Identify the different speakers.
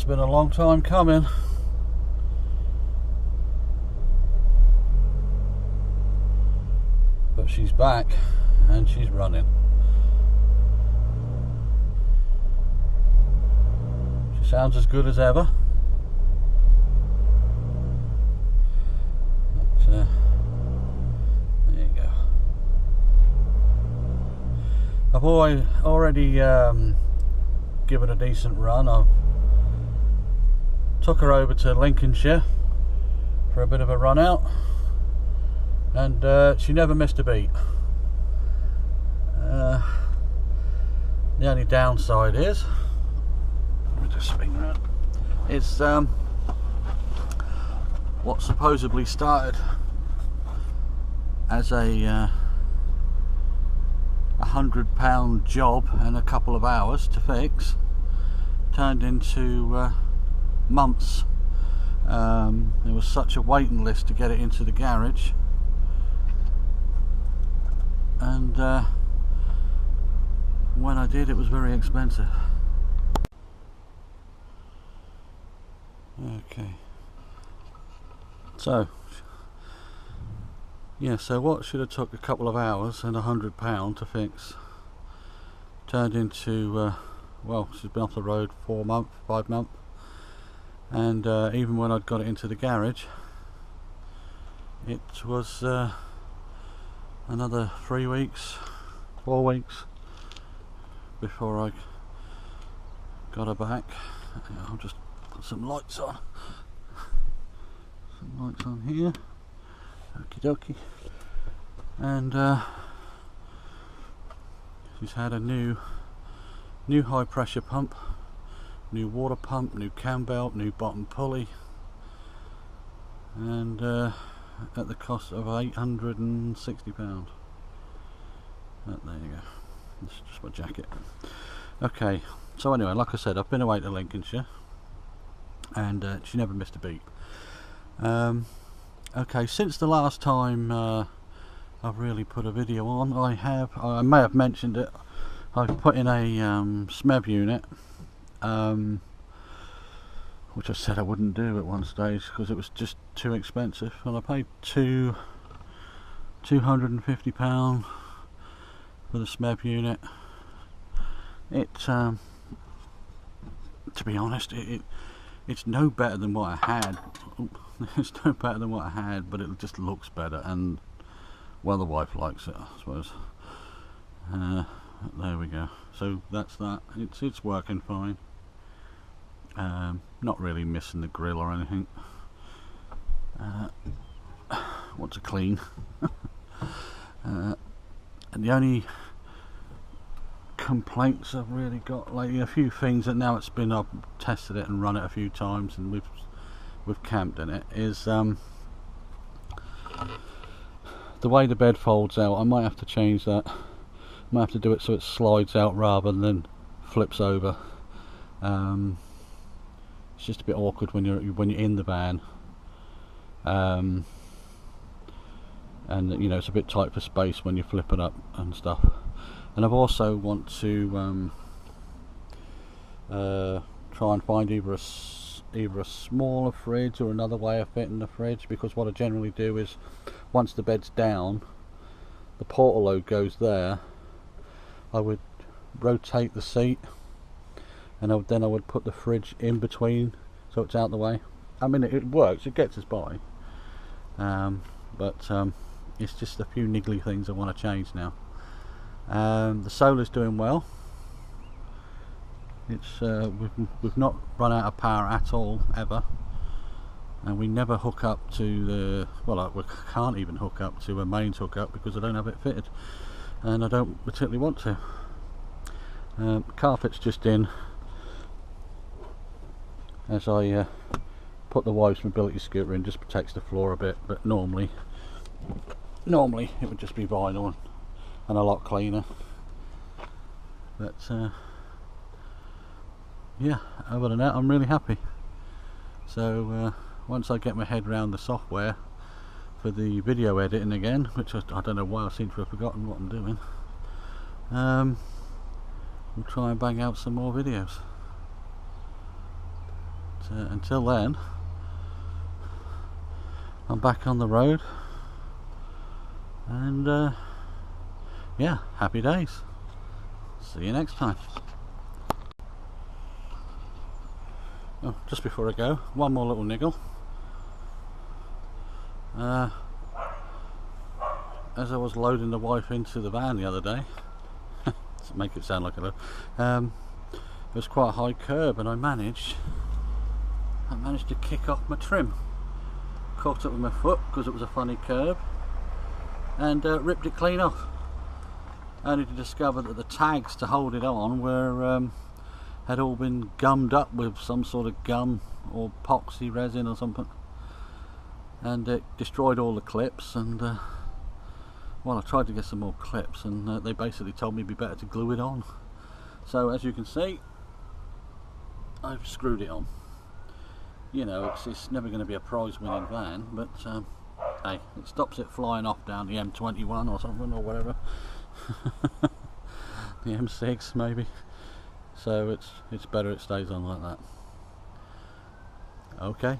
Speaker 1: been a long time coming. But she's back and she's running. She sounds as good as ever. But, there you go. I've already given a decent run. I've took her over to Lincolnshire for a bit of a run out, and she never missed a beat. The only downside is, let me just swing around, it's what supposedly started as a £100 job and a couple of hours to fix turned into months. There was such a waiting list to get it into the garage, and when I did, it was very expensive. Okay, so yeah, so what should have took a couple of hours and £100 to fix turned into well, she's been off the road 5 months, and even when I'd got it into the garage, it was another 4 weeks before I got her back. I'll just put some lights on. Some lights on here. Okie dokie. And she's had a new high pressure pump, new water pump, new cam belt, new bottom pulley, and at the cost of £860. There you go. This is just my jacket. Okay, so anyway, like I said, I've been away to Lincolnshire, and she never missed a beat. Okay, since the last time I've really put a video on, I may have mentioned it, I've put in a SMEV unit, which I said I wouldn't do at one stage because it was just too expensive, and I paid £250 for the SMEV unit. It, to be honest, it's no better than what I had. It's no better than what I had, but it just looks better, and well, the wife likes it, I suppose. There we go. So that's that. It's working fine. Not really missing the grill or anything. Want to clean. And the only complaints I've really got lately, a few things that now it's been, I've tested it and run it a few times, and we've camped in it, is the way the bed folds out. I might have to change that. I might have to do it so it slides out rather than flips over. It's just a bit awkward when you're in the van, and you know, it's a bit tight for space when you flip it up and stuff. And I've also want to try and find either a smaller fridge or another way of fitting the fridge, because what I generally do is, once the bed's down, the portaload goes there, I would rotate the seat, and then I would put the fridge in between so it's out the way. I mean, it works, it gets us by, but it's just a few niggly things I want to change now. The solar's doing well. It's we've not run out of power at all, ever, and we never hook up to the, well, we can't even hook up to a mains hookup because I don't have it fitted, and I don't particularly want to. Carpet's just in as I put the wife's mobility scooter in, just protects the floor a bit, but normally it would just be vinyl and a lot cleaner. But yeah, other than that, I'm really happy. So once I get my head around the software for the video editing again, which I don't know why I seem to have forgotten what I'm doing, we'll try and bang out some more videos. until then, I'm back on the road, and yeah, happy days. See you next time. Oh, just before I go, one more little niggle. As I was loading the wife into the van the other day, to make it sound like a load, it was quite a high curb, and I managed to kick off my trim. Caught up with my foot because it was a funny curb, and ripped it clean off. Only to discover that the tags to hold it on were had all been gummed up with some sort of gum or epoxy resin or something, and it destroyed all the clips. And well, I tried to get some more clips, and they basically told me it'd be better to glue it on. So as you can see, I've screwed it on. You know, it's never going to be a prize winning van, but hey, it stops it flying off down the M21 or something, or whatever. The M6 maybe. So it's better it stays on like that. Okay.